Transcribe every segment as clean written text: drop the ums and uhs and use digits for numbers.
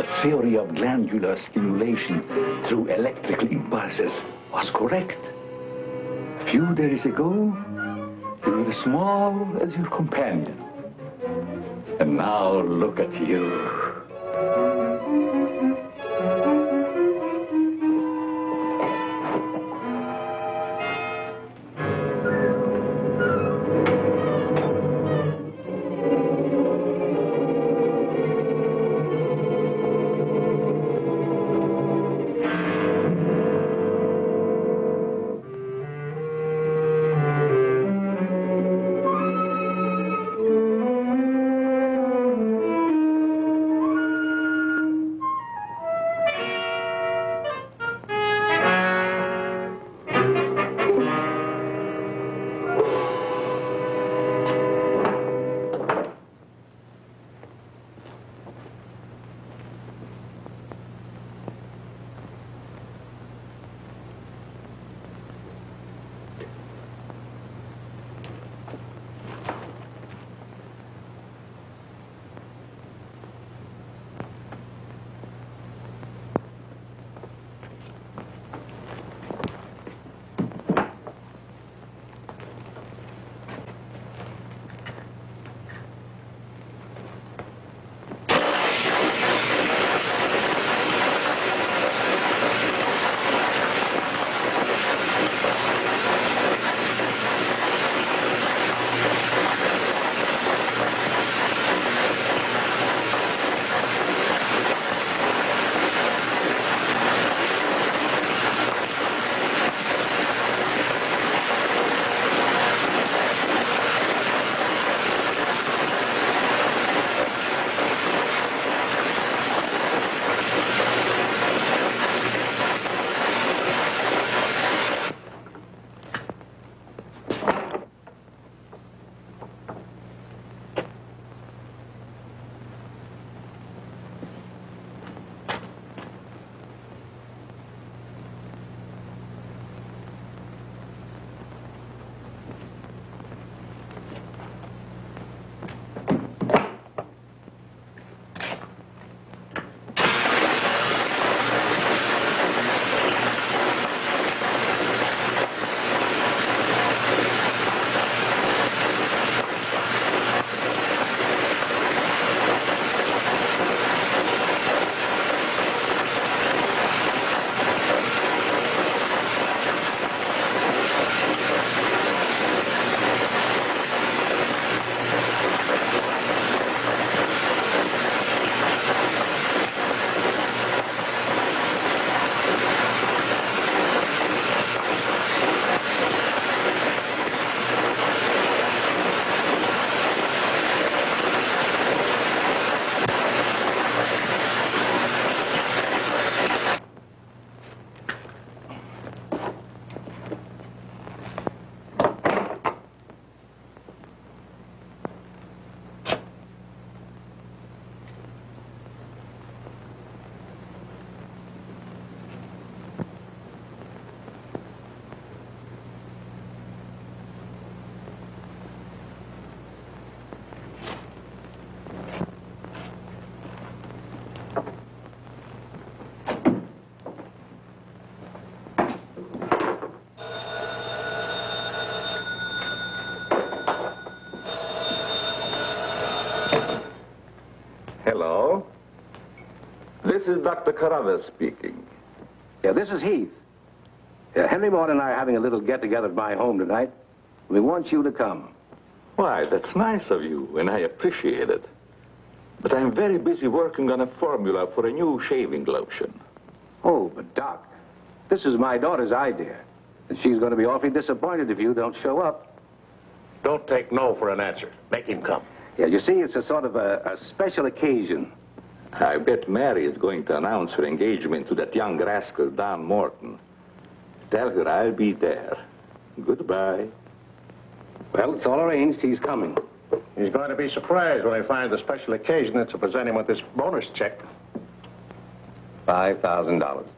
the theory of glandular stimulation through electrical impulses was correct. A few days ago, you were as small as your companion. And now look at you. Hello. This is Dr. Carruthers speaking. Yeah, this is Heath. Henry Maud and I are having a little get-together at my home tonight. We want you to come. Why, that's nice of you, and I appreciate it. But I'm very busy working on a formula for a new shaving lotion. Oh, but Doc, this is my daughter's idea. And she's going to be awfully disappointed if you don't show up. Don't take no for an answer. Make him come. Yeah, you see, it's a sort of a special occasion. I bet Mary is going to announce her engagement to that young rascal, Don Morton. Tell her I'll be there. Goodbye. Well, it's all arranged. He's coming. He's going to be surprised when he finds the special occasion is to present him with this bonus check. $5,000.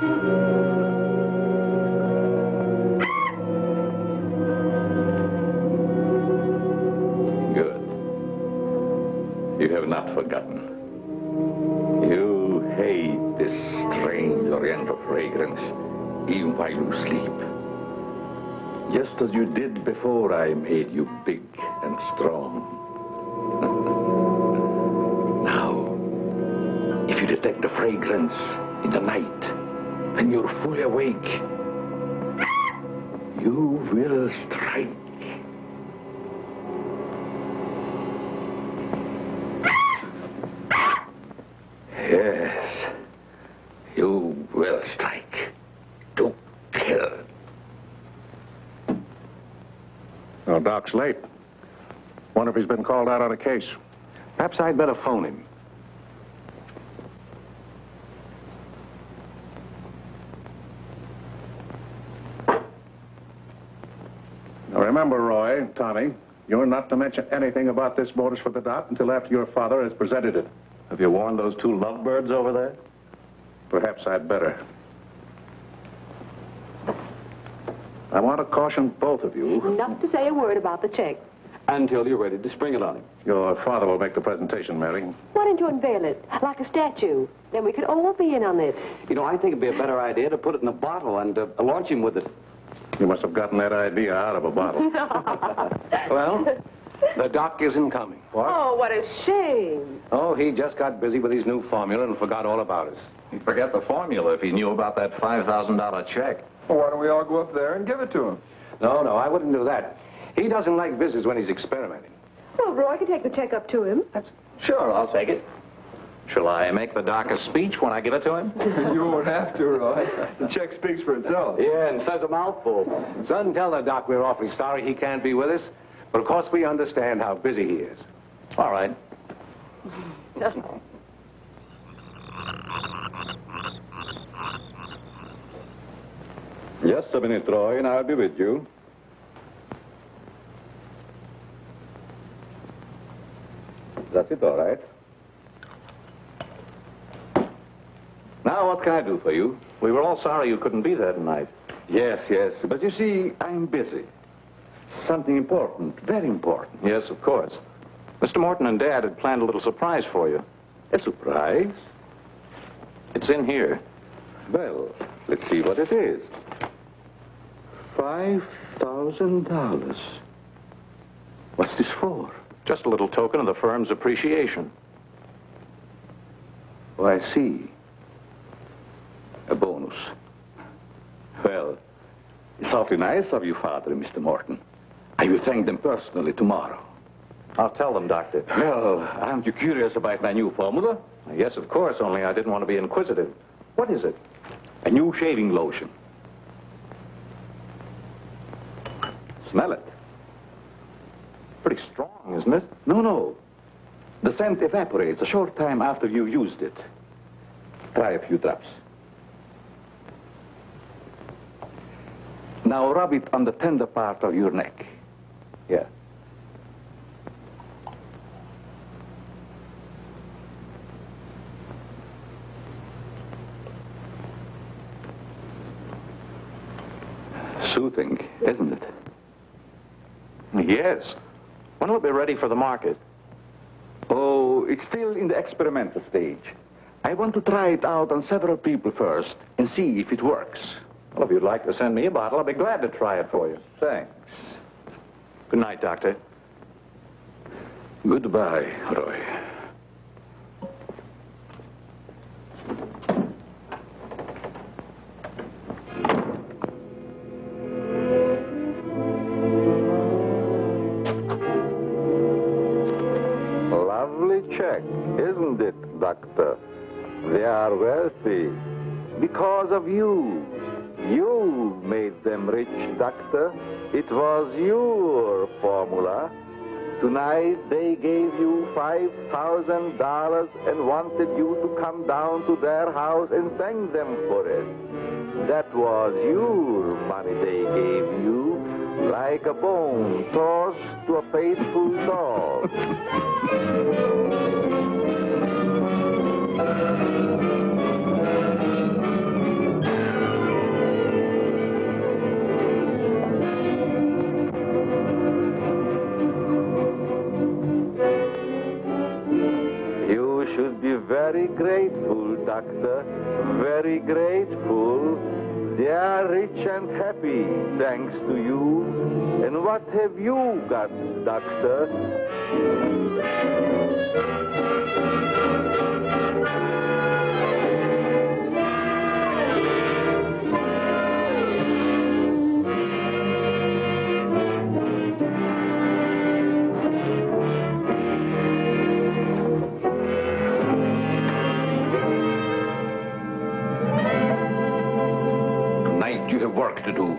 Good. You have not forgotten. You hate this strange oriental fragrance, even while you sleep. Just as you did before I made you big and strong. Now, if you detect the fragrance in the night, when you're fully awake, you will strike. Yes, you will strike to kill. Well, Doc's late. Wonder if he's been called out on a case. Perhaps I'd better phone him. Now remember, Roy, Tommy, you're not to mention anything about this bonus for the Doc until after your father has presented it. Have you warned those two lovebirds over there? Perhaps I'd better. I want to caution both of you. Not to say a word about the check. Until you're ready to spring it on him. Your father will make the presentation, Mary. Why don't you unveil it, like a statue? Then we could all be in on it. You know, I think it'd be a better idea to put it in a bottle and launch him with it. You must have gotten that idea out of a bottle. Well, the Doc isn't coming. What? Oh, what a shame. Oh, he just got busy with his new formula and forgot all about us. He'd forget the formula if he knew about that $5,000 check. Well, why don't we all go up there and give it to him? No, I wouldn't do that. He doesn't like visitors when he's experimenting. Well, Roy can take the check up to him. Sure, I'll take it. Shall I make the Doc a speech when I give it to him? You won't have to, Roy. The check speaks for itself. Yeah, and says a mouthful. Son, tell the Doc we're awfully sorry he can't be with us. But of course we understand how busy he is. All right. Just a minute, Roy, and I'll be with you. That's it, all right. Now, what can I do for you? We were all sorry you couldn't be there tonight. Yes, but you see, I'm busy. Something important, very important. Yes, of course. Mr. Morton and Dad had planned a little surprise for you. A surprise? It's in here. Well, let's see what it is. $5,000. What's this for? Just a little token of the firm's appreciation. Oh, I see. A bonus. Well, it's awfully nice of you, Father and Mr. Morton. I will thank them personally tomorrow. I'll tell them, Doctor. Well, aren't you curious about my new formula? Yes, of course, only I didn't want to be inquisitive. What is it? A new shaving lotion. Smell it. Pretty strong, isn't it? No. The scent evaporates a short time after you've used it. Try a few drops. Now rub it on the tender part of your neck. Here. Soothing, isn't it? Yes. When will it be ready for the market? Oh, it's still in the experimental stage. I want to try it out on several people first and see if it works. Well, if you'd like to send me a bottle, I'll be glad to try it for you. Thanks. Good night, Doctor. Goodbye, Roy. Lovely check, isn't it, Doctor? They are wealthy because of you. You made them rich, Doctor. It was your formula. Tonight they gave you $5,000 and wanted you to come down to their house and thank them for it. That was your money they gave you, like a bone tossed to a faithful dog. Doctor. Very grateful. They are rich and happy, thanks to you. And what have you got, Doctor? Tonight you have work to do.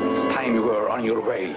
It's time you were on your way.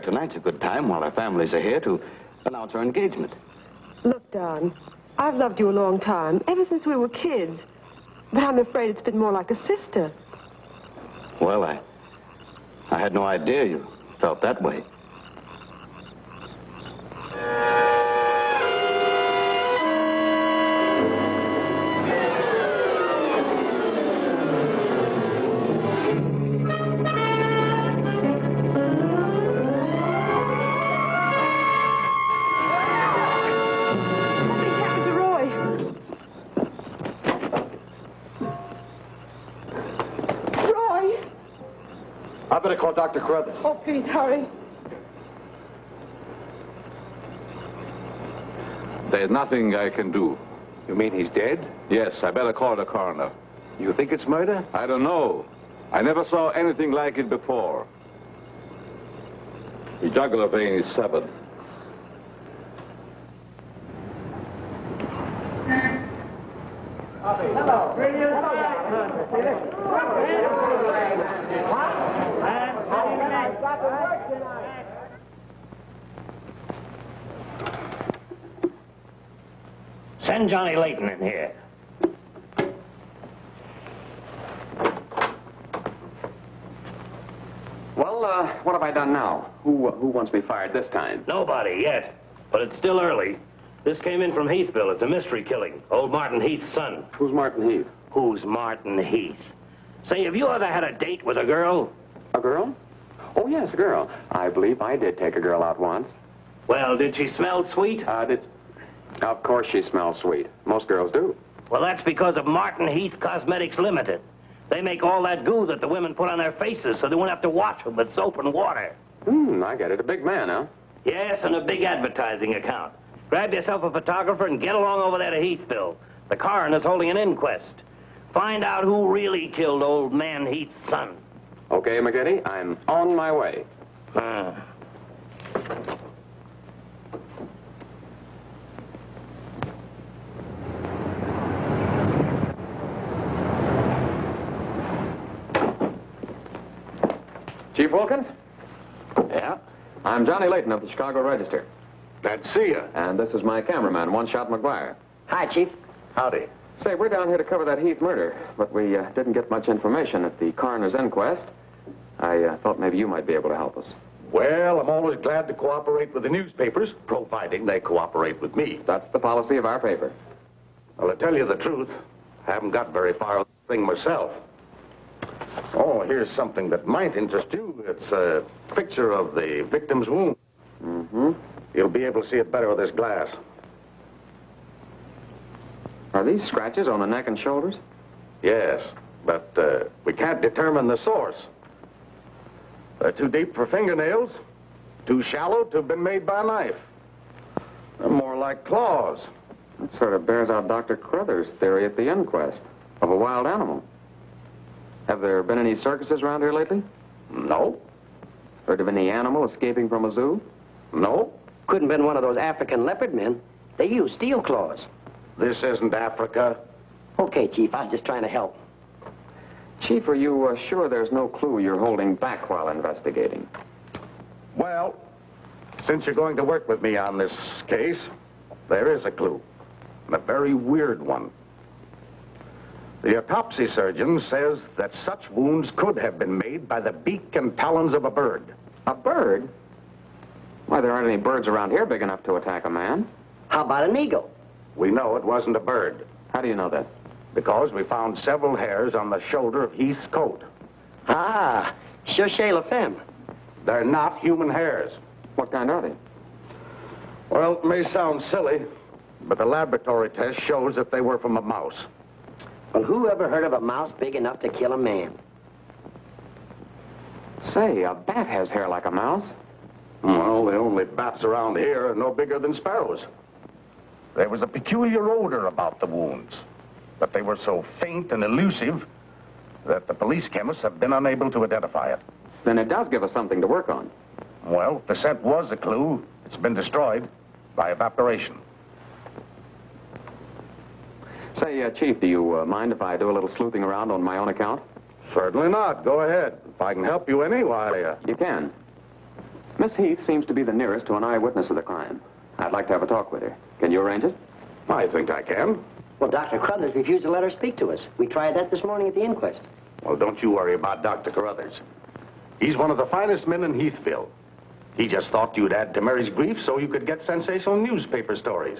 Tonight's a good time while our families are here to announce our engagement. Look, Don, I've loved you a long time, ever since we were kids. But I'm afraid it's been more like a sister. Well, I had no idea you felt that way. I better call Dr. Carruthers. Oh, please, hurry. There's nothing I can do. You mean he's dead? Yes, I better call the coroner. You think it's murder? I don't know. I never saw anything like it before. The jugular vein is severed. Send Johnny Layton in here. Well, what have I done now? Who wants me fired this time? Nobody yet, but it's still early. This came in from Heathville. It's a mystery killing. Old Martin Heath's son. Who's Martin Heath? Who's Martin Heath? Say, have you ever had a date with a girl? A girl? Oh, yes, a girl. I believe I did take a girl out once. Well, did she smell sweet? Of course she smells sweet. Most girls do. Well, that's because of Martin Heath Cosmetics Limited. They make all that goo that the women put on their faces so they won't have to wash them with soap and water. I get it. A big man, huh? Yes, and a big advertising account. Grab yourself a photographer and get along over there to Heathville. The coroner's holding an inquest. Find out who really killed old man Heath's son. Okay, McGinty, I'm on my way. Chief Wilkins? Yeah? I'm Johnny Layton of the Chicago Register. Glad to see you. And this is my cameraman, One Shot McGuire. Hi, Chief. Howdy. Say, we're down here to cover that Heath murder, but we didn't get much information at the coroner's inquest. I thought maybe you might be able to help us. Well, I'm always glad to cooperate with the newspapers, providing they cooperate with me. That's the policy of our paper. Well, to tell you the truth, I haven't got very far with the thing myself. Oh, here's something that might interest you. It's a picture of the victim's wound. Mm-hmm. You'll be able to see it better with this glass. Are these scratches on the neck and shoulders? Yes, but we can't determine the source. They're too deep for fingernails, too shallow to have been made by a knife. They're more like claws. That sort of bears out Dr. Carruthers' theory at the inquest of a wild animal. Have there been any circuses around here lately? No. Heard of any animal escaping from a zoo? No. Couldn't have been one of those African leopard men. They use steel claws. This isn't Africa. Okay, Chief, I was just trying to help. Chief, are you sure there's no clue you're holding back while investigating? Well, since you're going to work with me on this case, there is a clue, and a very weird one. The autopsy surgeon says that such wounds could have been made by the beak and talons of a bird. A bird? Why, there aren't any birds around here big enough to attack a man. How about an eagle? We know it wasn't a bird. How do you know that? Because we found several hairs on the shoulder of Heath's coat. Ah, cherchez la femme. They're not human hairs. What kind are they? Well, it may sound silly, but the laboratory test shows that they were from a mouse. Well, who ever heard of a mouse big enough to kill a man? Say, a bat has hair like a mouse. Well, the only bats around here are no bigger than sparrows. There was a peculiar odor about the wounds, but they were so faint and elusive that the police chemists have been unable to identify it. Then it does give us something to work on. Well, if the scent was a clue, it's been destroyed by evaporation. Say, Chief, do you mind if I do a little sleuthing around on my own account? Certainly not. Go ahead. If I can help you any, why... You can. Miss Heath seems to be the nearest to an eyewitness of the crime. I'd like to have a talk with her. Can you arrange it? I think I can. Well, Dr. Crothers refused to let her speak to us. We tried that this morning at the inquest. Well, don't you worry about Dr. Carruthers. He's one of the finest men in Heathville. He just thought you'd add to Mary's grief so you could get sensational newspaper stories.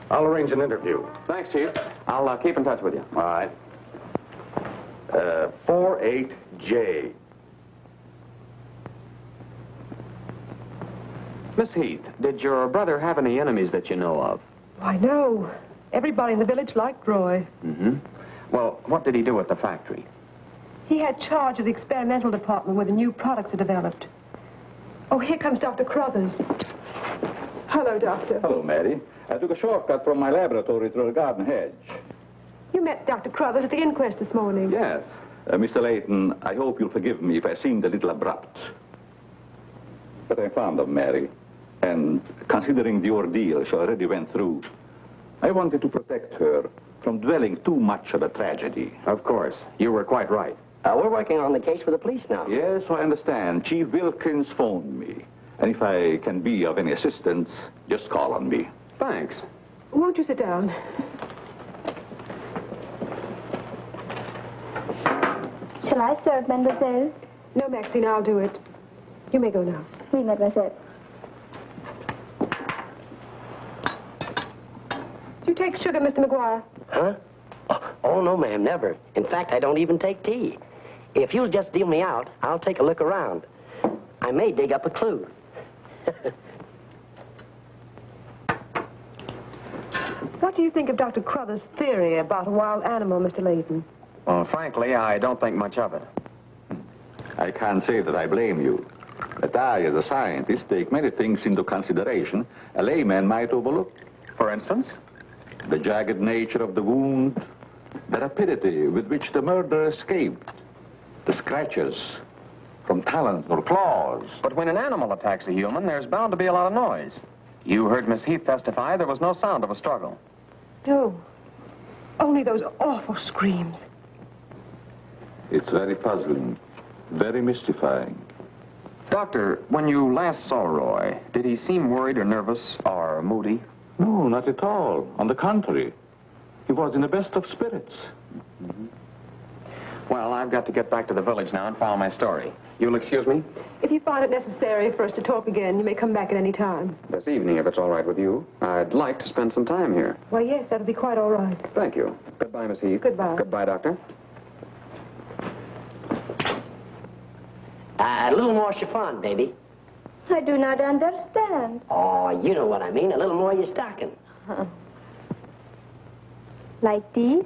I'll arrange an interview. Thanks, Chief. I'll keep in touch with you. All right. 48J. Miss Heath, did your brother have any enemies that you know of? Why, no. Everybody in the village liked Roy. Mm-hmm. Well, what did he do at the factory? He had charge of the experimental department where the new products are developed. Oh, here comes Dr. Crothers. Hello, Doctor. Hello, Mary. I took a shortcut from my laboratory through a garden hedge. You met Dr. Crothers at the inquest this morning. Yes. Mr. Layton, I hope you'll forgive me if I seemed a little abrupt. But I'm fond of Mary. And considering the ordeal she already went through, I wanted to protect her from dwelling too much on the tragedy. Of course. You were quite right. We're working on the case with the police now. Yes, I understand. Chief Wilkins phoned me. And if I can be of any assistance, just call on me. Thanks. Won't you sit down? Shall I serve, mademoiselle? No, Maxine, I'll do it. You may go now. Oui, mademoiselle. Do you take sugar, Mr. McGuire? Huh? Oh, no, ma'am, never. In fact, I don't even take tea. If you'll just deal me out, I'll take a look around. I may dig up a clue. What do you think of Dr. Crothers' theory about a wild animal, Mr. Layton? Well, frankly, I don't think much of it. I can't say that I blame you. But I, as a scientist, take many things into consideration a layman might overlook. For instance? The jagged nature of the wound, the rapidity with which the murderer escaped, the scratches from talons or claws. But when an animal attacks a human, there's bound to be a lot of noise. You heard Miss Heath testify there was no sound of a struggle. No. Only those awful screams. It's very puzzling, very mystifying. Doctor, when you last saw Roy, did he seem worried or nervous or moody? No, not at all. On the contrary, he was in the best of spirits. Mm-hmm. Well, I've got to get back to the village now and follow my story. You'll excuse me? If you find it necessary for us to talk again, you may come back at any time. This evening, if it's all right with you. I'd like to spend some time here. Why, yes, that'll be quite all right. Thank you. Goodbye, Miss Heath. Goodbye. Goodbye, Doctor. A little more chiffon, baby. I do not understand. Oh, you know what I mean. A little more of your stocking. Like these?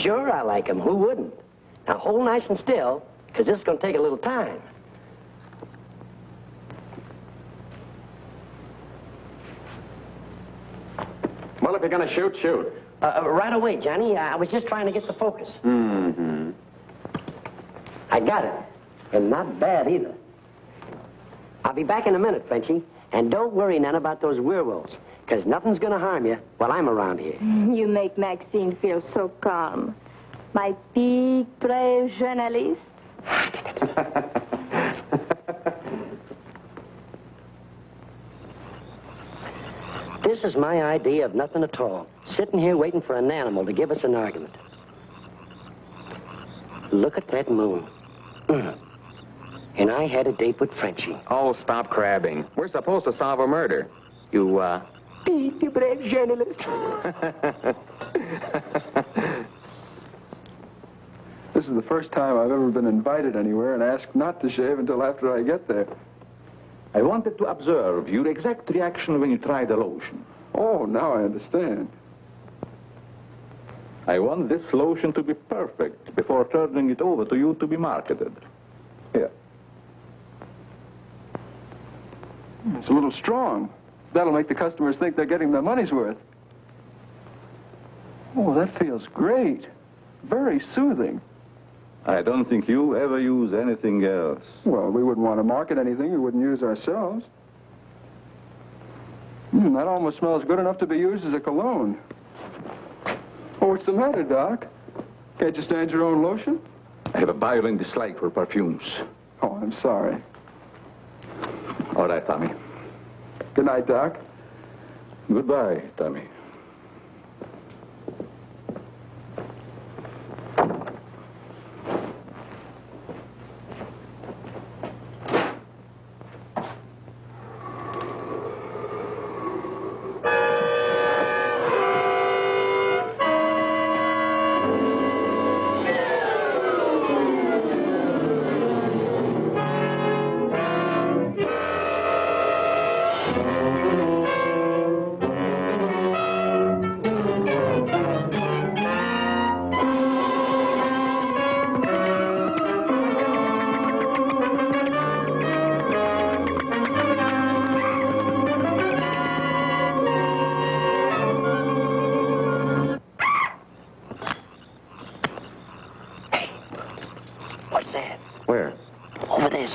Sure, I like 'em. Who wouldn't? Now, hold nice and still, because this is going to take a little time. Well, if you're going to shoot, shoot. Right away, Johnny. I was just trying to get the focus. Mm-hmm. I got it. And not bad, either. I'll be back in a minute, Frenchy. And don't worry none about those werewolves, because nothing's going to harm you while I'm around here. You make Maxine feel so calm. My big, brave journalist. This is my idea of nothing at all. Sitting here waiting for an animal to give us an argument. Look at that moon. And I had a date with Frenchie. Oh, stop crabbing. We're supposed to solve a murder. You, Big, brave journalist. This is the first time I've ever been invited anywhere and asked not to shave until after I get there. I wanted to observe your exact reaction when you tried the lotion. Oh, now I understand. I want this lotion to be perfect before turning it over to you to be marketed. Here. It's a little strong. That'll make the customers think they're getting their money's worth. Oh, that feels great. Very soothing. I don't think you ever use anything else. Well, we wouldn't want to market anything we wouldn't use ourselves. That almost smells good enough to be used as a cologne. Oh, what's the matter, Doc? Can't you stand your own lotion? I have a violent dislike for perfumes. Oh, I'm sorry. All right, Tommy. Good night, Doc. Goodbye, Tommy.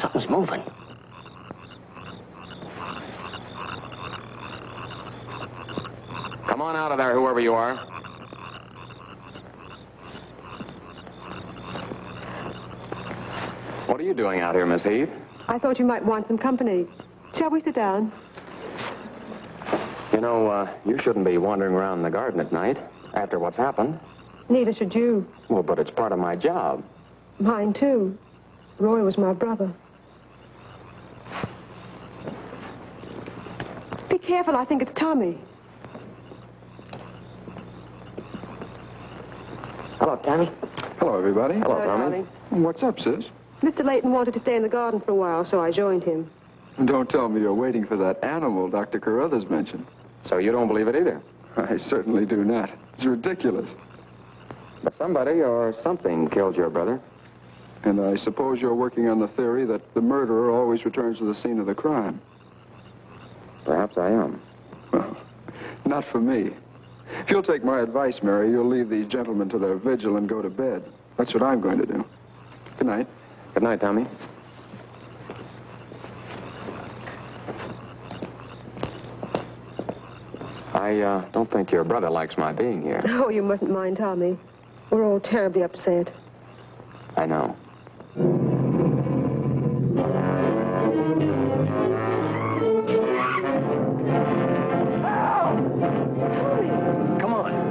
Something's moving. Come on out of there, whoever you are. What are you doing out here, Miss Heath? I thought you might want some company. Shall we sit down? You know, you shouldn't be wandering around the garden at night after what's happened. Neither should you. Well, but it's part of my job. Mine, too. Roy was my brother. Be careful, I think it's Tommy. Hello, Tommy. Hello, everybody. Hello, Tommy. What's up, sis? Mr. Layton wanted to stay in the garden for a while, so I joined him. Don't tell me you're waiting for that animal Dr. Carruthers mentioned. So you don't believe it either? I certainly do not. It's ridiculous. But somebody or something killed your brother. And I suppose you're working on the theory that the murderer always returns to the scene of the crime. Perhaps I am. Well, not for me. If you'll take my advice, Mary, you'll leave these gentlemen to their vigil and go to bed. That's what I'm going to do. Good night. Good night, Tommy. I don't think your brother likes my being here. Oh, you mustn't mind Tommy. We're all terribly upset. I know. Come on.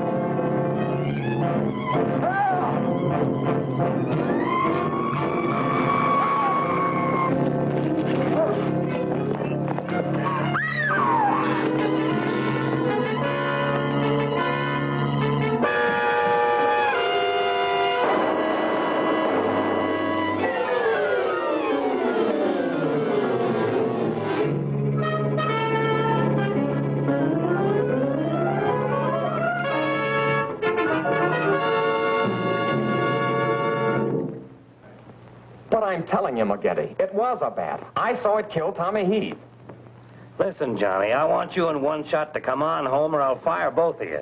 But I'm telling you, McGetty, it was a bat. I saw it kill Tommy Heath. Listen, Johnny, I want you in One Shot to come on home or I'll fire both of you.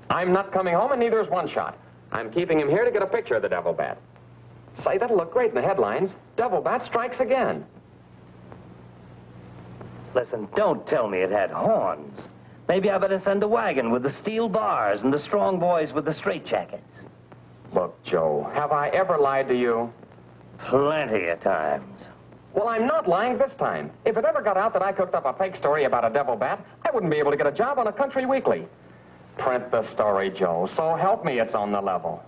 I'm not coming home, and neither is One Shot. I'm keeping him here to get a picture of the devil bat. Say, that'll look great in the headlines. Devil bat strikes again. Listen, don't tell me it had horns. Maybe I better send a wagon with the steel bars and the strong boys with the straitjackets. Look, Joe, have I ever lied to you? Plenty of times. Well, I'm not lying this time. If it ever got out that I cooked up a fake story about a devil bat, I wouldn't be able to get a job on a country weekly. Print the story, Joe. So help me, it's on the level.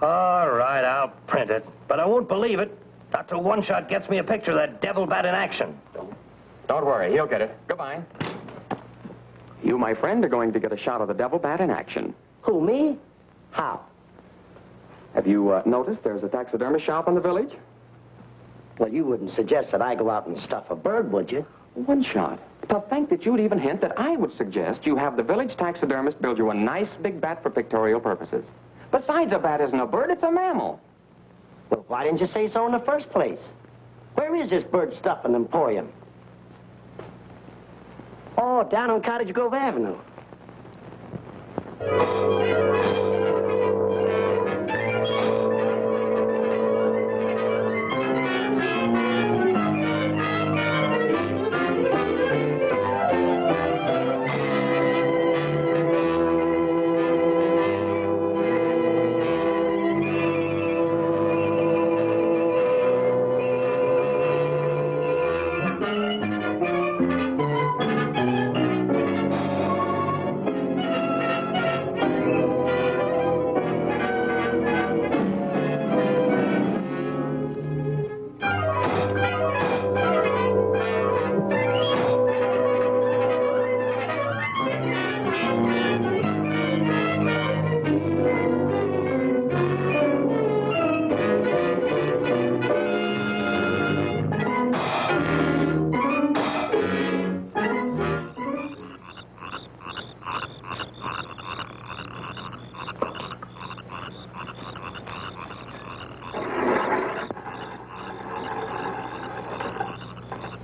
All right, I'll print it. But I won't believe it. Not till One Shot gets me a picture of that devil bat in action. Don't worry, he'll get it. Goodbye. You, my friend, are going to get a shot of the devil bat in action. Who, me? How? Have you noticed there's a taxidermist shop in the village? Well, you wouldn't suggest that I go out and stuff a bird, would you? One Shot. To think that you'd even hint that I would suggest you have the village taxidermist build you a nice big bat for pictorial purposes. Besides, a bat isn't a bird, it's a mammal. Well, why didn't you say so in the first place? Where is this bird stuffing emporium? Oh, down on Cottage Grove Avenue.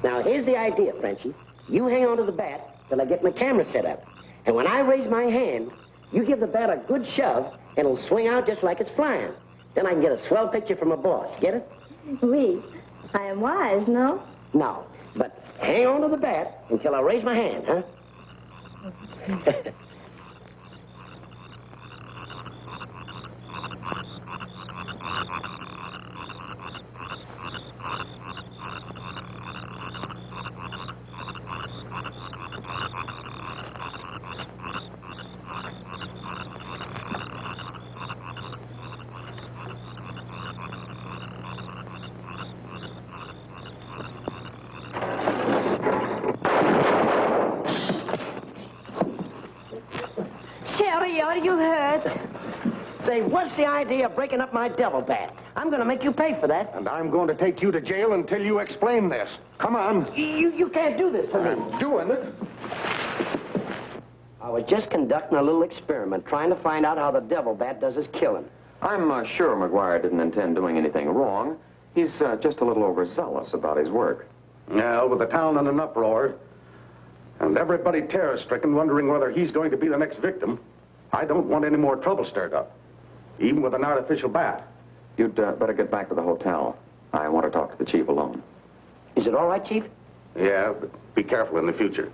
Now, here's the idea, Frenchie. You hang on to the bat till I get my camera set up. And when I raise my hand, you give the bat a good shove, and it'll swing out just like it's flying. Then I can get a swell picture from my boss. Get it? Oui. I am wise, no? No. But hang on to the bat until I raise my hand, huh? Sherry, are you hurt? Say, what's the idea of breaking up my devil bat? I'm going to make you pay for that. And I'm going to take you to jail until you explain this. Come on. You can't do this to me. I'm doing it. I was just conducting a little experiment, trying to find out how the devil bat does his killing. I'm sure McGuire didn't intend doing anything wrong. He's just a little overzealous about his work. Yeah, with the town in an uproar, and everybody terror-stricken, wondering whether he's going to be the next victim, I don't want any more trouble stirred up, even with an artificial bat. You'd better get back to the hotel. I want to talk to the chief alone. Is it all right, Chief? Yeah, but be careful in the future.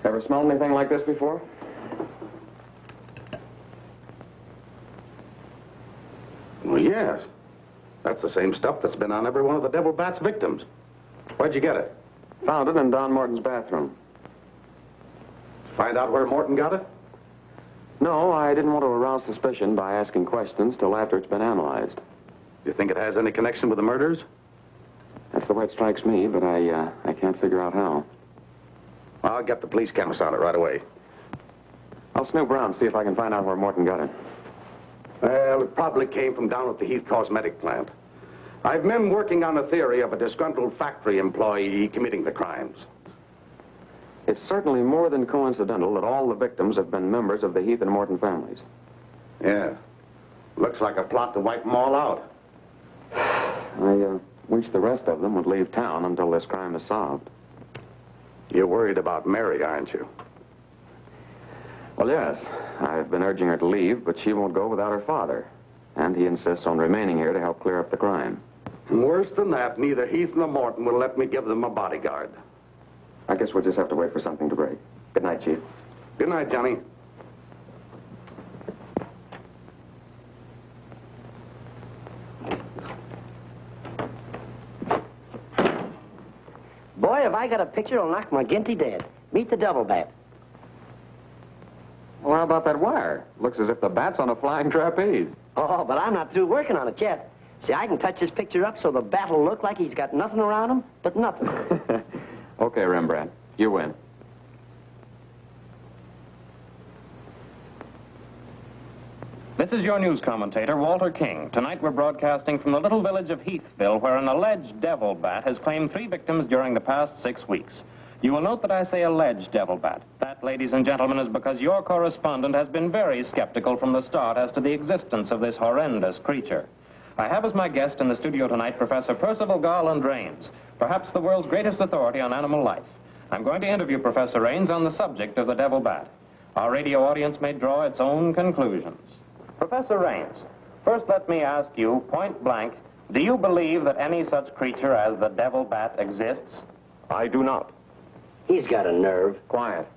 Ever smelled anything like this before? Well, yes. That's the same stuff that's been on every one of the devil bat's victims. Where'd you get it? Found it in Don Morton's bathroom. Find out where Morton got it? No, I didn't want to arouse suspicion by asking questions till after it's been analyzed. You think it has any connection with the murders? That's the way it strikes me, but I can't figure out how. I'll get the police cameras on it right away. I'll snoop around, see if I can find out where Morton got it. Well, it probably came from down at the Heath Cosmetic plant. I've men working on a theory of a disgruntled factory employee committing the crimes. It's certainly more than coincidental that all the victims have been members of the Heath and Morton families. Yeah. Looks like a plot to wipe them all out. I wish the rest of them would leave town until this crime is solved. You're worried about Mary, aren't you? Well, yes. I've been urging her to leave, but she won't go without her father. And he insists on remaining here to help clear up the crime. And worse than that, neither Heath nor Morton will let me give them a bodyguard. I guess we'll just have to wait for something to break. Good night, Chief. Good night, Johnny. have I got a picture that'll knock McGinty dead. Meet the double bat. Well, how about that wire? Looks as if the bat's on a flying trapeze. Oh, but I'm not through working on it yet. See, I can touch this picture up so the bat will look like he's got nothing around him but nothing. Okay, Rembrandt, you win. This is your news commentator, Walter King. Tonight we're broadcasting from the little village of Heathville, where an alleged devil bat has claimed 3 victims during the past 6 weeks. You will note that I say alleged devil bat. That, ladies and gentlemen, is because your correspondent has been very skeptical from the start as to the existence of this horrendous creature. I have as my guest in the studio tonight Professor Percival Garland Rains, perhaps the world's greatest authority on animal life. I'm going to interview Professor Rains on the subject of the devil bat. Our radio audience may draw its own conclusions. Professor Rains, first let me ask you, point blank, do you believe that any such creature as the devil bat exists? I do not. He's got a nerve. Quiet.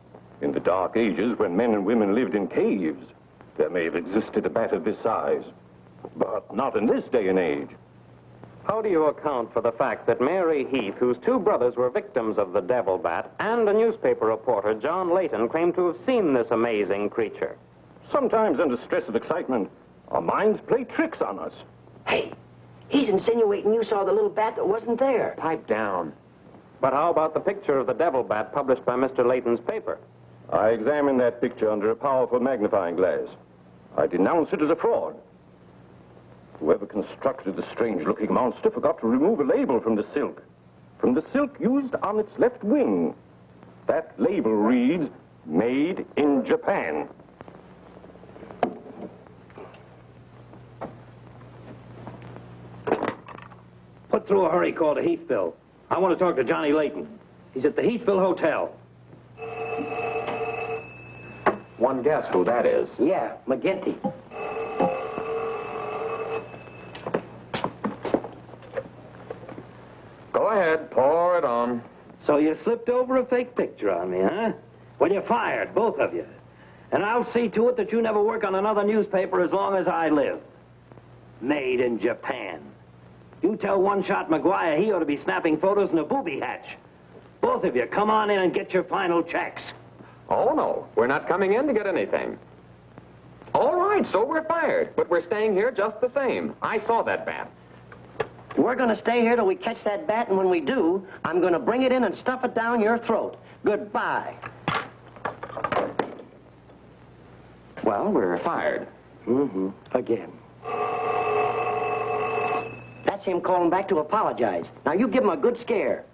In the Dark Ages, when men and women lived in caves, there may have existed a bat of this size. But not in this day and age. How do you account for the fact that Mary Heath, whose 2 brothers were victims of the devil bat, and a newspaper reporter, John Layton, claimed to have seen this amazing creature? Sometimes under stress of excitement, our minds play tricks on us. Hey, he's insinuating you saw the little bat that wasn't there. Pipe down. But how about the picture of the devil bat published by Mr. Layton's paper? I examined that picture under a powerful magnifying glass. I denounce it as a fraud. Whoever constructed the strange-looking monster forgot to remove a label from the silk. From the silk used on its left wing. That label reads, "Made in Japan." Put through a hurry call to Heathville. I want to talk to Johnny Layton. He's at the Heathville Hotel. One guess who that is. Yeah, McGinty. Go ahead, pour it on. So you slipped over a fake picture on me, huh? Well, you're fired, both of you. And I'll see to it that you never work on another newspaper as long as I live. Made in Japan. You tell One-Shot McGuire he ought to be snapping photos in a booby hatch. Both of you, come on in and get your final checks. Oh, no. We're not coming in to get anything. All right, so we're fired. But we're staying here just the same. I saw that bat. We're going to stay here till we catch that bat, and when we do, I'm going to bring it in and stuff it down your throat. Goodbye. Well, we're fired. Mm-hmm. Again. That's him calling back to apologize. Now, you give him a good scare.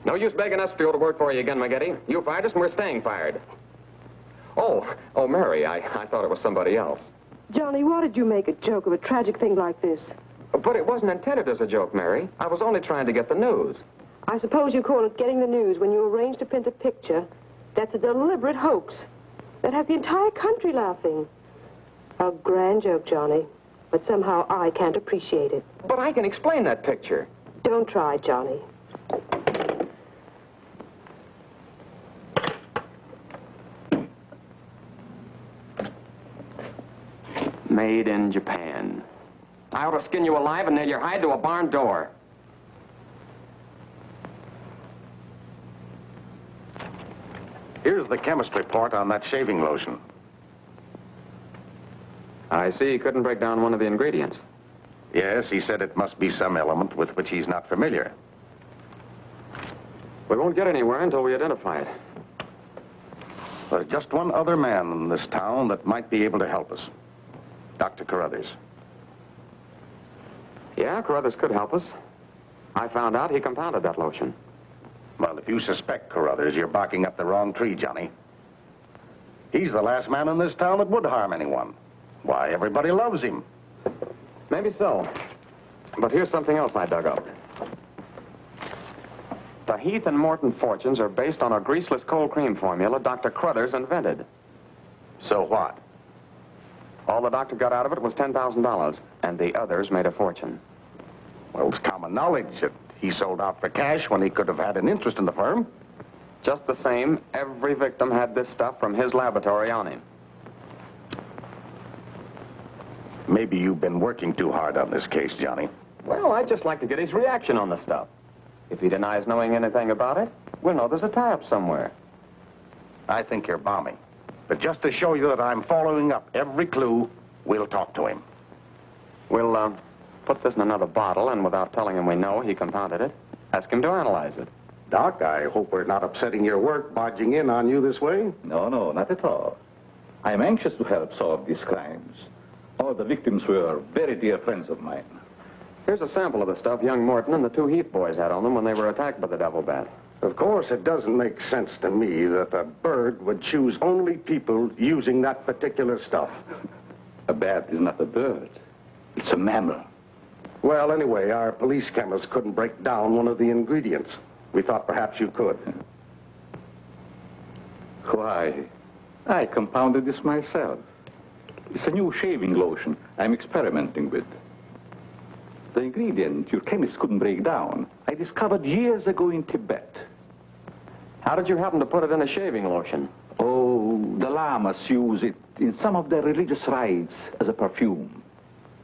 No use begging us to go to work for you again, McGinty. You fired us and we're staying fired. Oh, Mary, I thought it was somebody else. Johnny, why did you make a joke of a tragic thing like this? But it wasn't intended as a joke, Mary. I was only trying to get the news. I suppose you call it getting the news when you arrange to print a picture. That's a deliberate hoax. That has the entire country laughing. A grand joke, Johnny. But somehow I can't appreciate it. But I can explain that picture. Don't try, Johnny. Made in Japan. I ought to skin you alive and nail your hide to a barn door. Here's the chemist report on that shaving lotion. I see he couldn't break down one of the ingredients. Yes, he said it must be some element with which he's not familiar. We won't get anywhere until we identify it. There's just one other man in this town that might be able to help us. Dr. Carruthers. Yeah, Carruthers could help us. I found out he compounded that lotion. Well, if you suspect Carruthers, you're barking up the wrong tree, Johnny. He's the last man in this town that would harm anyone. Why, everybody loves him. Maybe so. But here's something else I dug up. The Heath and Morton fortunes are based on a greaseless cold cream formula Dr. Carruthers invented. So what? All the doctor got out of it was $10,000, and the others made a fortune. Well, it's common knowledge that he sold out for cash when he could have had an interest in the firm. Just the same, every victim had this stuff from his laboratory on him. Maybe you've been working too hard on this case, Johnny. Well, I'd just like to get his reaction on the stuff. If he denies knowing anything about it, we'll know there's a tie-up somewhere. I think you're balmy. But just to show you that I'm following up every clue, we'll talk to him. We'll put this in another bottle, and without telling him we know he compounded it, ask him to analyze it. Doc, I hope we're not upsetting your work barging in on you this way. No, not at all. I'm anxious to help solve these crimes. All the victims were very dear friends of mine. Here's a sample of the stuff young Morton and the two Heath boys had on them when they were attacked by the devil bat. Of course, it doesn't make sense to me that a bird would choose only people using that particular stuff. A bat is not a bird. It's a mammal. Well, anyway, our police chemist couldn't break down one of the ingredients. We thought perhaps you could. Why, I compounded this myself. It's a new shaving lotion I'm experimenting with. The ingredient your chemist couldn't break down, I discovered years ago in Tibet. How did you happen to put it in a shaving lotion? Oh, the lamas use it in some of their religious rites as a perfume.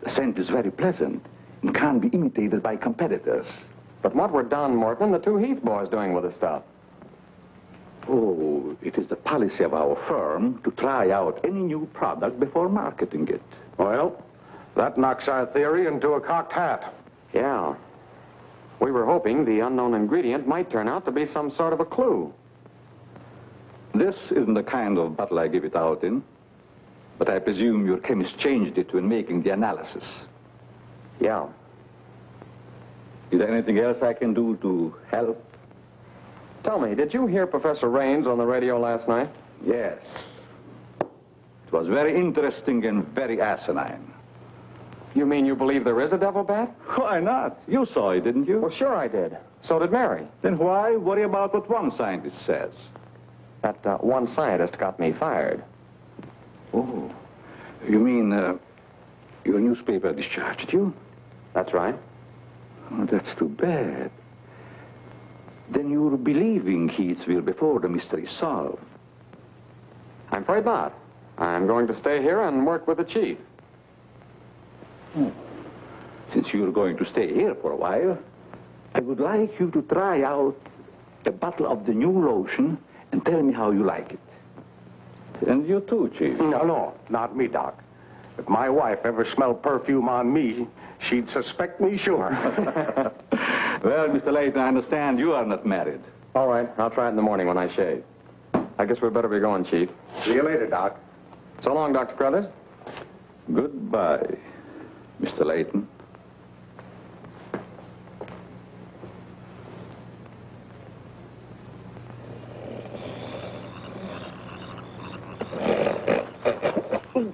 The scent is very pleasant and can't be imitated by competitors. But what were Don Morton and the two Heath boys doing with the stuff? Oh, it is the policy of our firm to try out any new product before marketing it. Well, that knocks our theory into a cocked hat. Yeah. We were hoping the unknown ingredient might turn out to be some sort of a clue. This isn't the kind of bottle I give it out in, but I presume your chemist changed it when making the analysis. Yeah. Is there anything else I can do to help? Tell me, did you hear Professor Raines on the radio last night? Yes. It was very interesting and very asinine. You mean you believe there is a devil bat? Why not? You saw it, didn't you? Well, sure I did. So did Mary. Then why worry about what one scientist says? That one scientist got me fired. Oh, you mean your newspaper discharged you? That's right. Oh, that's too bad. Then you're believing Heathville before the mystery is solved. I'm afraid not. I'm going to stay here and work with the chief. Oh. Since you're going to stay here for a while, I would like you to try out a bottle of the new lotion and tell me how you like it. And you too, Chief. No, not me, Doc. If my wife ever smelled perfume on me, she'd suspect me sure. Well, Mr. Layton, I understand you are not married. All right, I'll try it in the morning when I shave. I guess we'd better be going, Chief. See you later, Doc. So long, Dr. Crothers. Goodbye, Mr. Layton.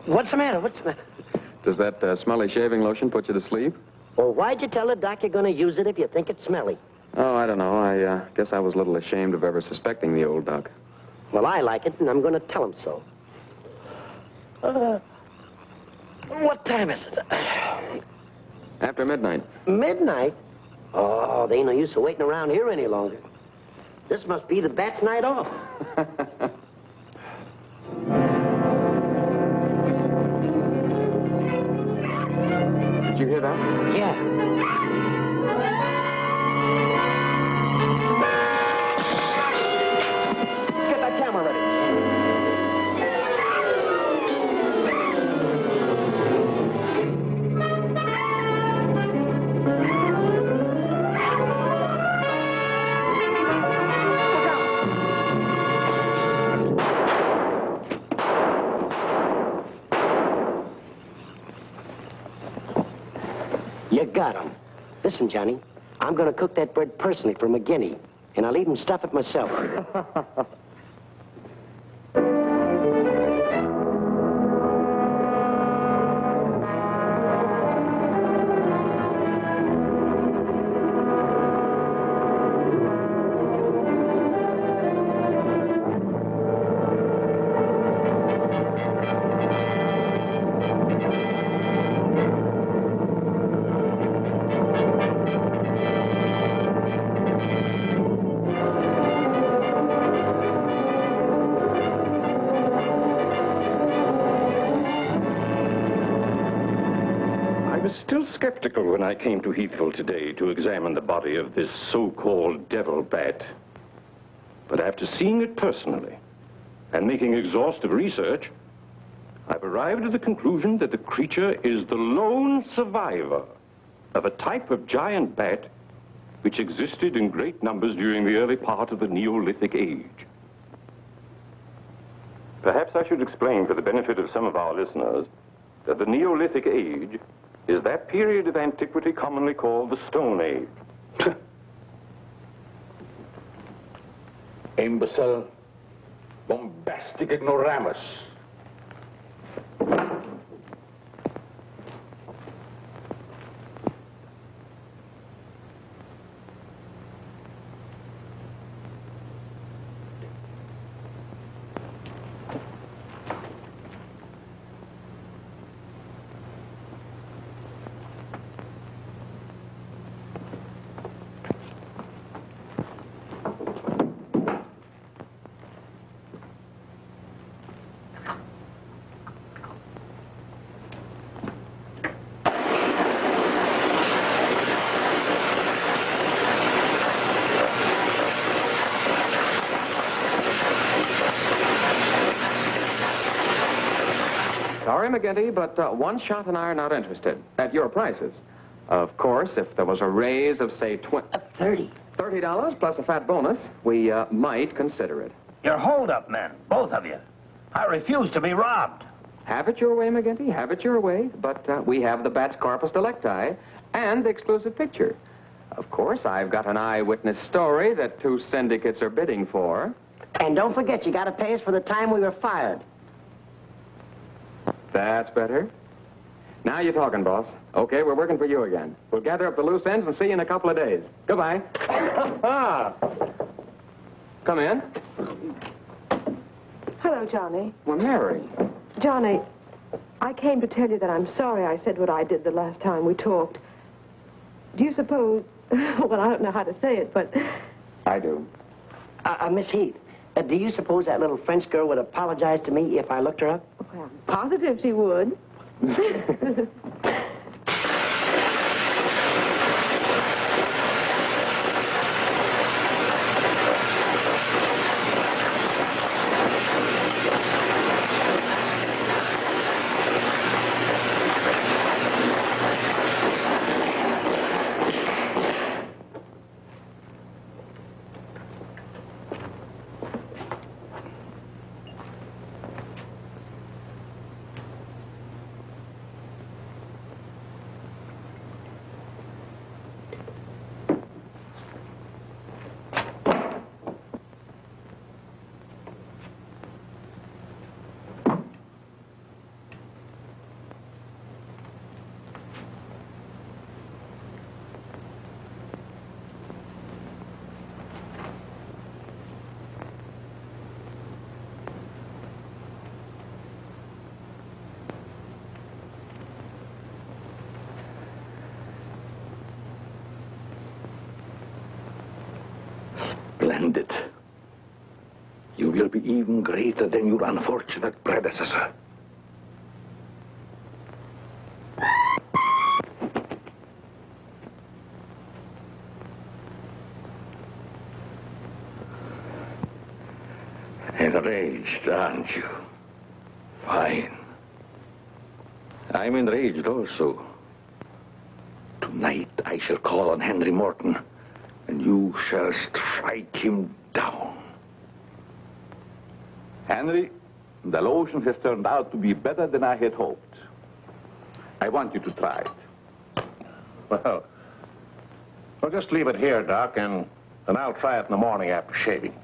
What's the matter? What's the matter? Does that smelly shaving lotion put you to sleep? Well, why'd you tell the doc you're going to use it if you think it's smelly? Oh, I don't know. I guess I was a little ashamed of ever suspecting the old doc. Well, I like it, and I'm going to tell him so. What time is it? After midnight. Midnight? Oh, they ain't no use of waiting around here any longer. This must be the bat's night off. Did you hear that? Yeah. Get that camera ready. You got him. Listen, Johnny, I'm going to cook that bird personally for McGinney, and I'll even stuff it myself. was still skeptical when I came to Heathville today to examine the body of this so-called devil bat. But after seeing it personally and making exhaustive research, I've arrived at the conclusion that the creature is the lone survivor of a type of giant bat which existed in great numbers during the early part of the Neolithic age. Perhaps I should explain for the benefit of some of our listeners that the Neolithic age is that period of antiquity commonly called the Stone Age. Imbecile, bombastic ignoramus. Sorry, McGinty, but One Shot and I are not interested at your prices. Of course, if there was a raise of, say, $30 plus a fat bonus, we might consider it. You're hold-up men, both of you. I refuse to be robbed. Have it your way, McGinty, have it your way. But we have the bat's corpus delicti and the exclusive picture. Of course, I've got an eyewitness story that 2 syndicates are bidding for. And don't forget, you got to pay us for the time we were fired. That's better. Now you're talking, boss. Okay, we're working for you again. We'll gather up the loose ends and see you in a couple of days. Goodbye. Come in. Hello, Johnny. Well, Mary. Johnny, I came to tell you that I'm sorry I said what I did the last time we talked. Do you suppose... well, I don't know how to say it, but... I do. Miss Heath, do you suppose that little French girl would apologize to me if I looked her up? Well, I'm positive she would. Splendid. You will be even greater than your unfortunate predecessor. Enraged, aren't you? Fine. I'm enraged also. Tonight I shall call on Henry Morton, and you shall strike him down. Henry, the lotion has turned out to be better than I had hoped. I want you to try it. Well, just leave it here, Doc, and I'll try it in the morning after shaving.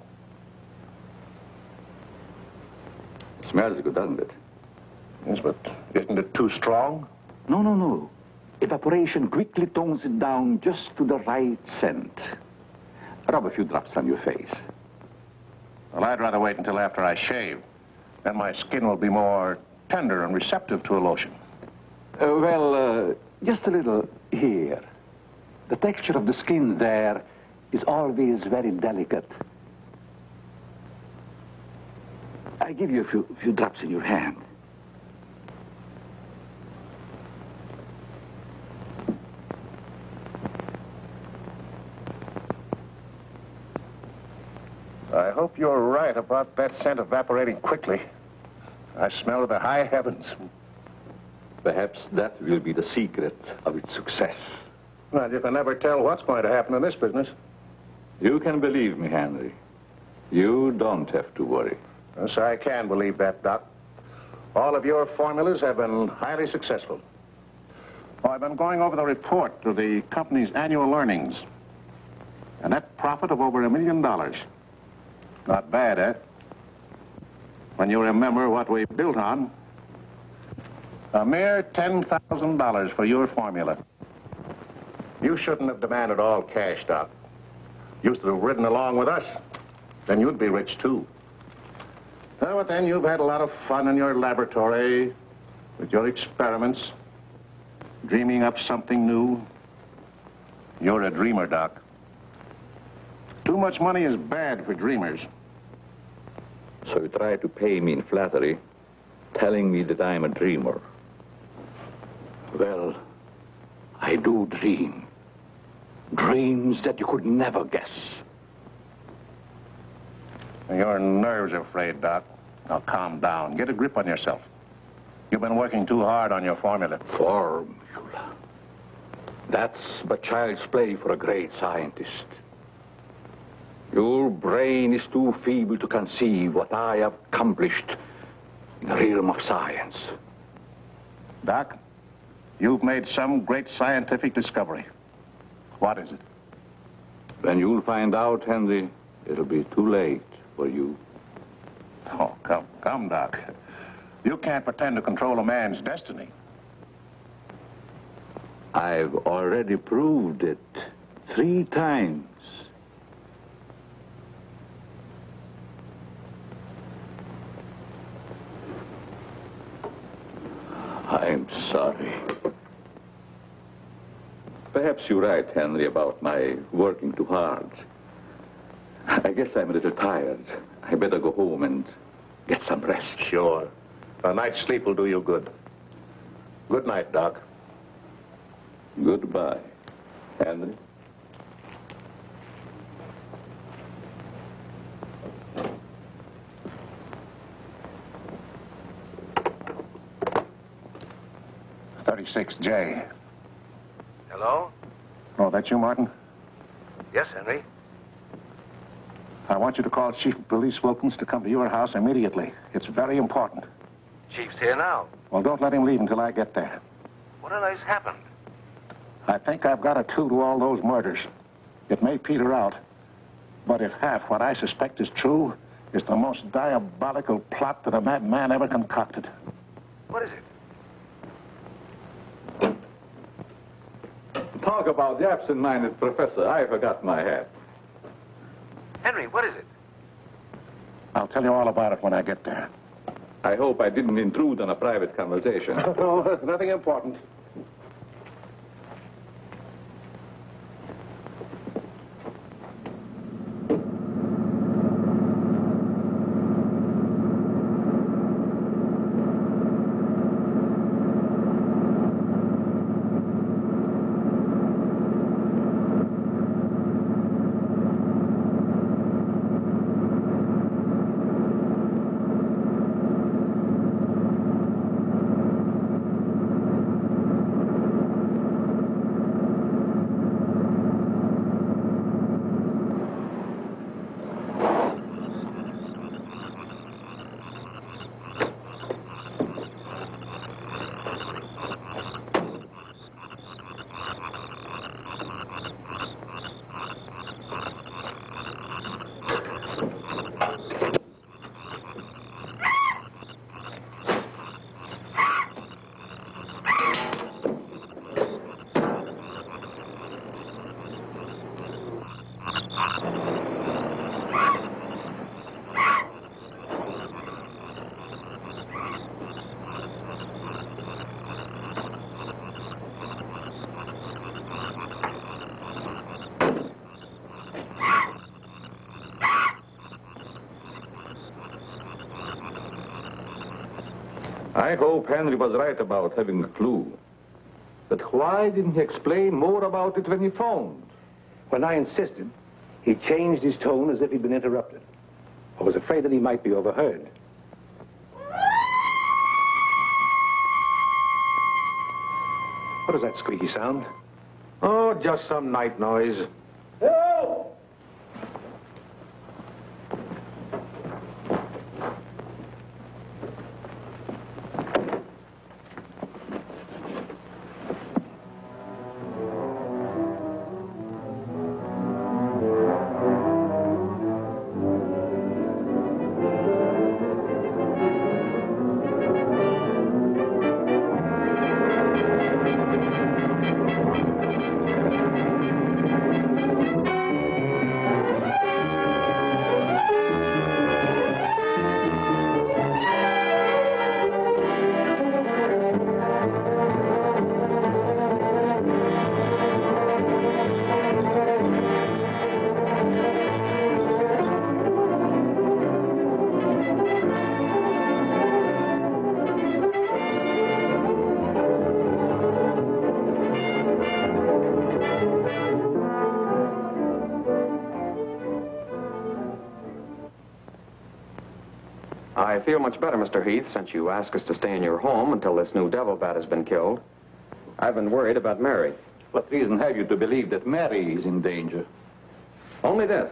It smells good, doesn't it? Yes, but isn't it too strong? No. Evaporation quickly tones it down just to the right scent. Rub a few drops on your face. Well, I'd rather wait until after I shave. Then my skin will be more tender and receptive to a lotion. Just a little here. The texture of the skin there is always very delicate. I give you a few drops in your hand. I hope you're right about that scent evaporating quickly. I smell the high heavens. Perhaps that will be the secret of its success. Well, you can never tell what's going to happen in this business. You can believe me, Henry. You don't have to worry. Yes, I can believe that, Doc. All of your formulas have been highly successful. Oh, I've been going over the report of the company's annual earnings. A net profit of over $1 million. Not bad, eh? When you remember what we built on. A mere $10,000 for your formula. You shouldn't have demanded all cash, Doc. You should have ridden along with us. Then you'd be rich, too. Oh, but then you've had a lot of fun in your laboratory with your experiments, dreaming up something new. You're a dreamer, Doc. Too much money is bad for dreamers. So you try to pay me in flattery, telling me that I'm a dreamer. Well, I do dream. Dreams that you could never guess. Your nerves are frayed, Doc. Now calm down. Get a grip on yourself. You've been working too hard on your formula. Formula. That's but child's play for a great scientist. Your brain is too feeble to conceive what I have accomplished in the realm of science. Doc, you've made some great scientific discovery. What is it? When you'll find out, Henry, it'll be too late for you. Oh, come, Doc. You can't pretend to control a man's destiny. I've already proved it 3 times. I'm sorry. Perhaps you're right, Henry, about my working too hard. I guess I'm a little tired. I better go home and get some rest. Sure. A night's sleep will do you good. Good night, Doc. Goodbye, Henry. J. Hello? Oh, that's you, Martin? Yes, Henry. I want you to call Chief of Police Wilkins to come to your house immediately. It's very important. Chief's here now. Well, don't let him leave until I get there. What on earth's happened? I think I've got a clue to all those murders. It may peter out, but if half what I suspect is true, it's the most diabolical plot that a madman ever concocted. What is it? Talk about the absent-minded professor. I forgot my hat. Henry, what is it? I'll tell you all about it when I get there. I hope I didn't intrude on a private conversation. No, nothing important. I hope Henry was right about having a clue. But why didn't he explain more about it when he phoned? When I insisted, he changed his tone as if he'd been interrupted. I was afraid that he might be overheard. What is that squeaky sound? Oh, just some night noise. I feel much better, Mr. Heath, since you asked us to stay in your home until this new devil bat has been killed. I've been worried about Mary. What reason have you to believe that Mary is in danger? Only this.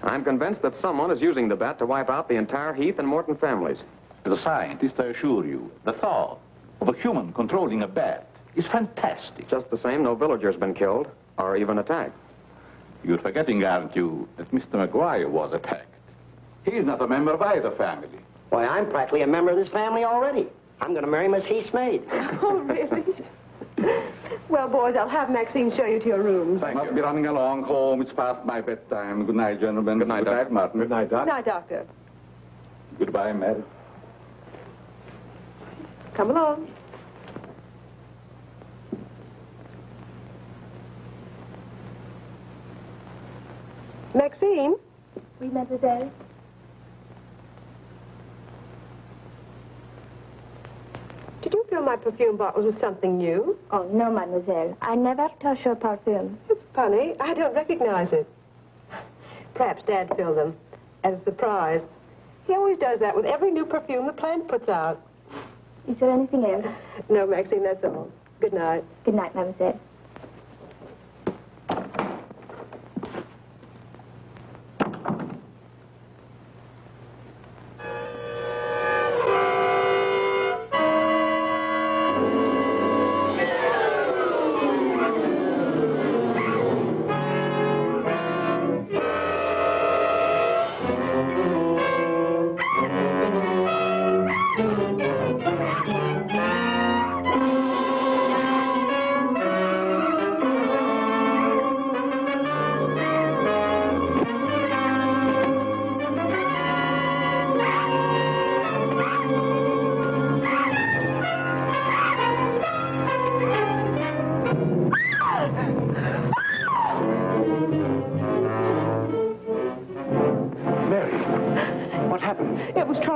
I'm convinced that someone is using the bat to wipe out the entire Heath and Morton families. As a scientist, I assure you, the thought of a human controlling a bat is fantastic. Just the same, no villager's been killed or even attacked. You're forgetting, aren't you, that Mr. McGuire was attacked. He's not a member of either family. Why, I'm practically a member of this family already. I'm going to marry Miss Heath's maid. Oh, really? Well, boys, I'll have Maxine show you to your rooms. I must be running along home. It's past my bedtime. Good night, gentlemen. Good night, Good night, Martin. Good night, Doc. Good night, Doctor. Goodbye, Mary. Come along. Maxine? Oui, mademoiselle. Did you fill my perfume bottles with something new? Oh, no, mademoiselle. I never touch your perfume. It's funny. I don't recognize it. Perhaps Dad filled them as a surprise. He always does that with every new perfume the plant puts out. Is there anything else? No, Maxine, that's all. Good night. Good night, mademoiselle.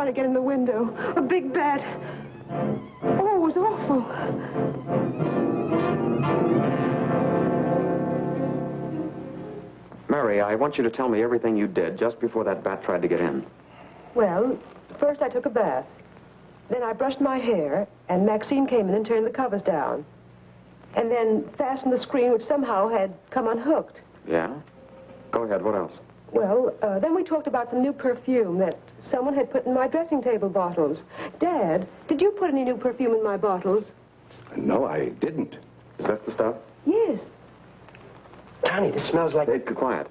To get in the window. A big bat. Oh, it was awful. Mary, I want you to tell me everything you did just before that bat tried to get in. Well, first I took a bath. Then I brushed my hair, and Maxine came in and turned the covers down. And then fastened the screen, which somehow had come unhooked. Yeah? Go ahead, what else? Well, then we talked about some new perfume that someone had put in my dressing table bottles. Dad, did you put any new perfume in my bottles? No, I didn't. Is that the stuff? Yes. Connie, this smells like... Hey, quiet.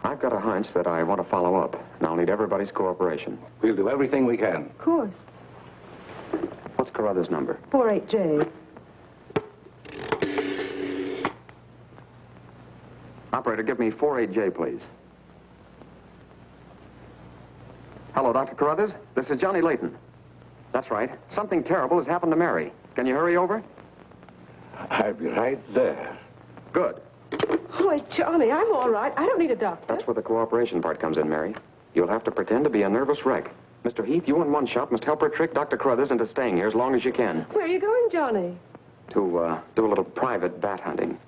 I've got a hunch that I want to follow up, and I'll need everybody's cooperation. We'll do everything we can. Of course. What's Carruthers' number? 48J. Operator, give me 48J, please. Hello, Dr. Carruthers. This is Johnny Layton. That's right. Something terrible has happened to Mary. Can you hurry over? I'll be right there. Good. Oh, Johnny, I'm all right. I don't need a doctor. That's where the cooperation part comes in, Mary. You'll have to pretend to be a nervous wreck. Mr. Heath, you and one shot must help her trick Dr. Carruthers into staying here as long as you can. Where are you going, Johnny? To, do a little private bat hunting.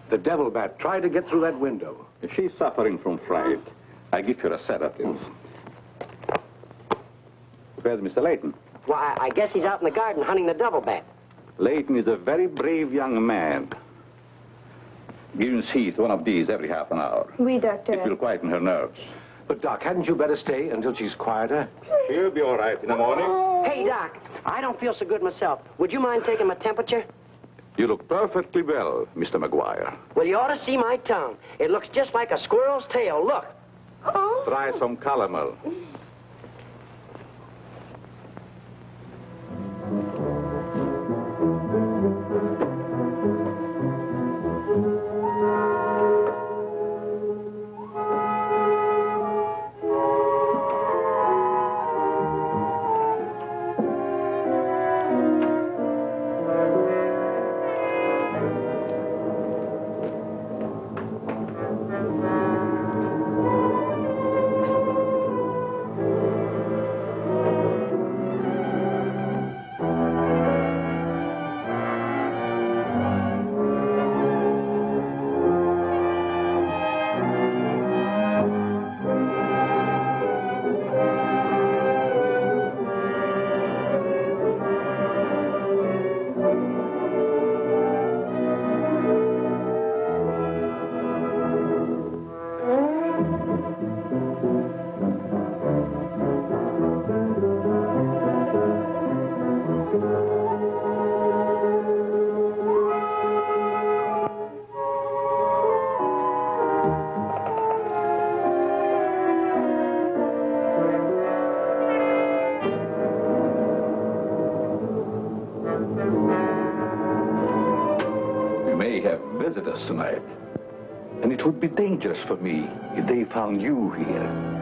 The devil bat tried to get through that window. If she's suffering from fright, I give her a sedative. Where's Mr. Layton? Why, I guess he's out in the garden hunting the devil bat. Layton is a very brave young man. Give Miss Heath one of these every half an hour. Oui, doctor. It will quieten her nerves. But, Doc, hadn't you better stay until she's quieter? She'll be all right in the morning. Hey, Doc, I don't feel so good myself. Would you mind taking my temperature? You look perfectly well, Mr. McGuire. Well, you ought to see my tongue. It looks just like a squirrel's tail. Look. Try some calomel. Visitors tonight. And it would be dangerous for me if they found you here.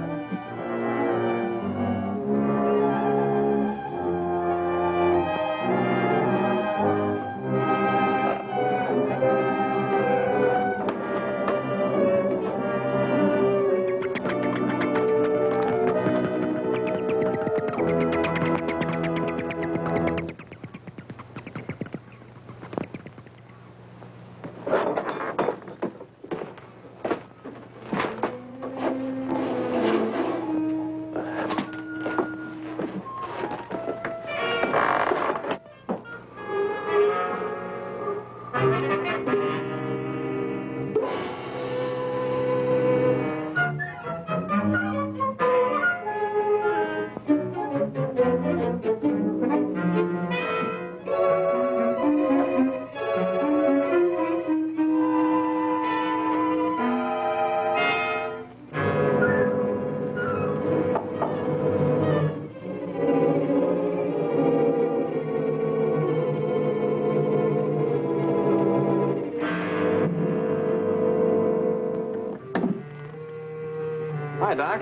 Hi, Doc.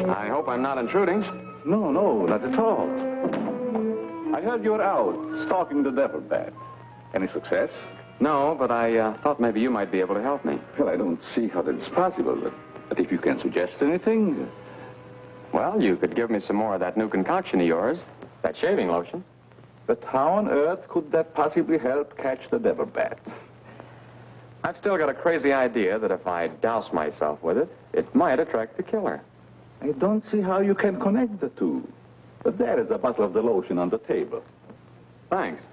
I hope I'm not intruding. No, not at all. I heard you were out stalking the devil bat. Any success? No, but I thought maybe you might be able to help me. Well, I don't see how that's possible, but if you can suggest anything... Well, you could give me some more of that new concoction of yours, that shaving lotion. But how on earth could that possibly help catch the devil bat? I've still got a crazy idea that if I douse myself with it, it might attract the killer. I don't see how you can connect the two. But there is a bottle of the lotion on the table. Thanks.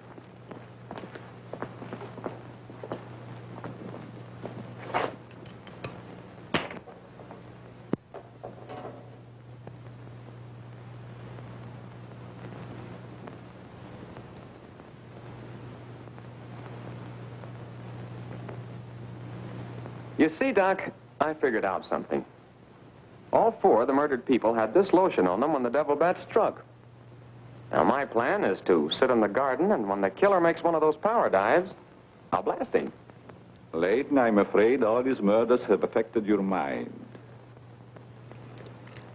You see, Doc, I figured out something. All four of the murdered people had this lotion on them when the devil bat struck. Now, my plan is to sit in the garden, and when the killer makes one of those power dives, I'll blast him. Layton, I'm afraid all these murders have affected your mind.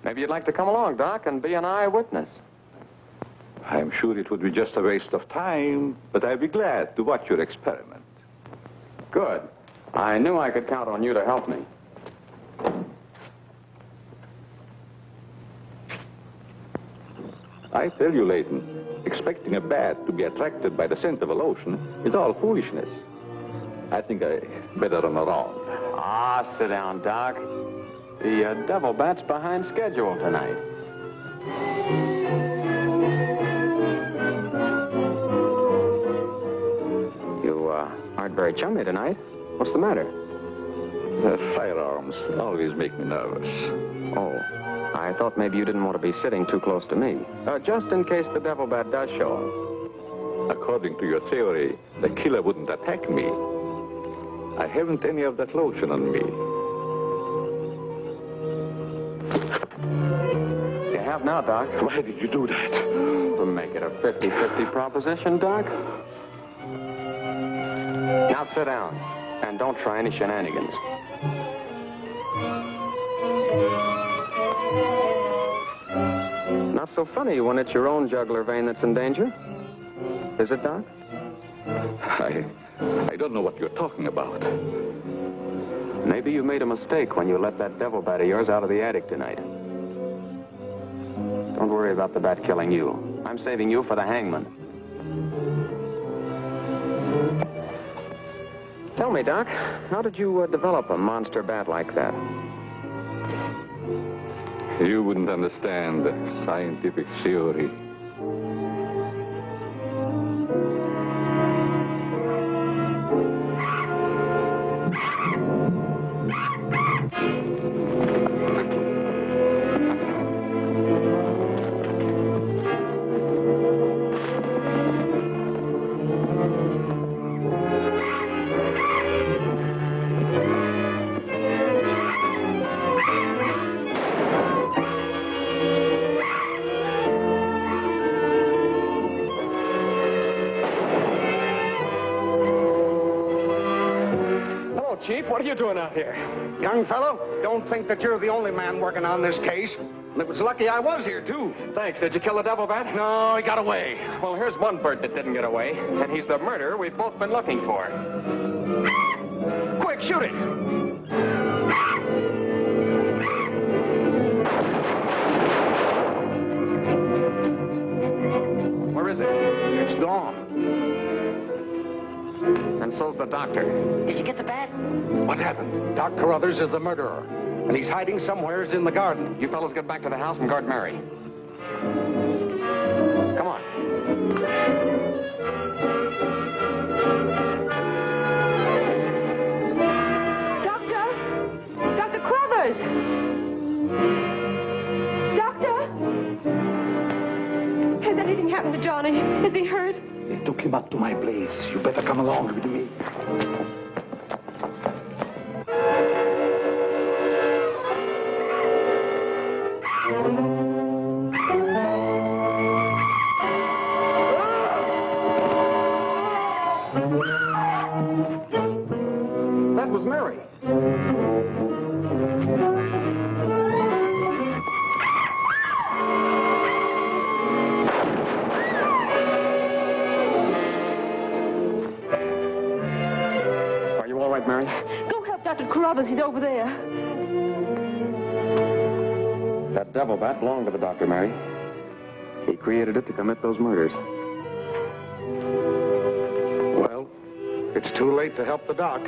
Maybe you'd like to come along, Doc, and be an eyewitness. I'm sure it would be just a waste of time, but I'd be glad to watch your experiment. Good. I knew I could count on you to help me. I tell you, Layton, expecting a bat to be attracted by the scent of a lotion is all foolishness. I think I better run around. Ah, sit down, Doc. The Devil Bat's behind schedule tonight. You aren't very chummy tonight. What's the matter? Firearms always make me nervous. Oh, I thought maybe you didn't want to be sitting too close to me. Just in case the Devil Bat does show up. According to your theory, the killer wouldn't attack me. I haven't any of that lotion on me. You have now, Doc. Why did you do that? To make it a 50-50 proposition, Doc. Now sit down, and don't try any shenanigans. Not so funny when it's your own jugular vein that's in danger. Is it, Doc? I don't know what you're talking about. Maybe you made a mistake when you let that devil bat of yours out of the attic tonight. Don't worry about the bat killing you. I'm saving you for the hangman. Tell me, Doc, how did you develop a monster bat like that? You wouldn't understand the scientific theory. Chief, what are you doing out here? Young fellow, don't think that you're the only man working on this case. And it was lucky I was here, too. Thanks. Did you kill the devil bat? No, he got away. Well, here's one bird that didn't get away, and he's the murderer we've both been looking for. Quick, shoot it! Where is it? It's gone. And so's the doctor. Did you get the bat? What happened? Doc Carruthers is the murderer, and he's hiding somewheres in the garden. You fellas get back to the house and guard Mary. Come on. Dr. Carruthers! Doctor! Has anything happened to Johnny? Is he hurt? They took him up to my place. You better come along with me. That was Mary. Are you all right, Mary? Go help Dr. Carruthers. He's over there. That devil bat belonged to the doctor, Mary. He created it to commit those murders. Well, it's too late to help the doc.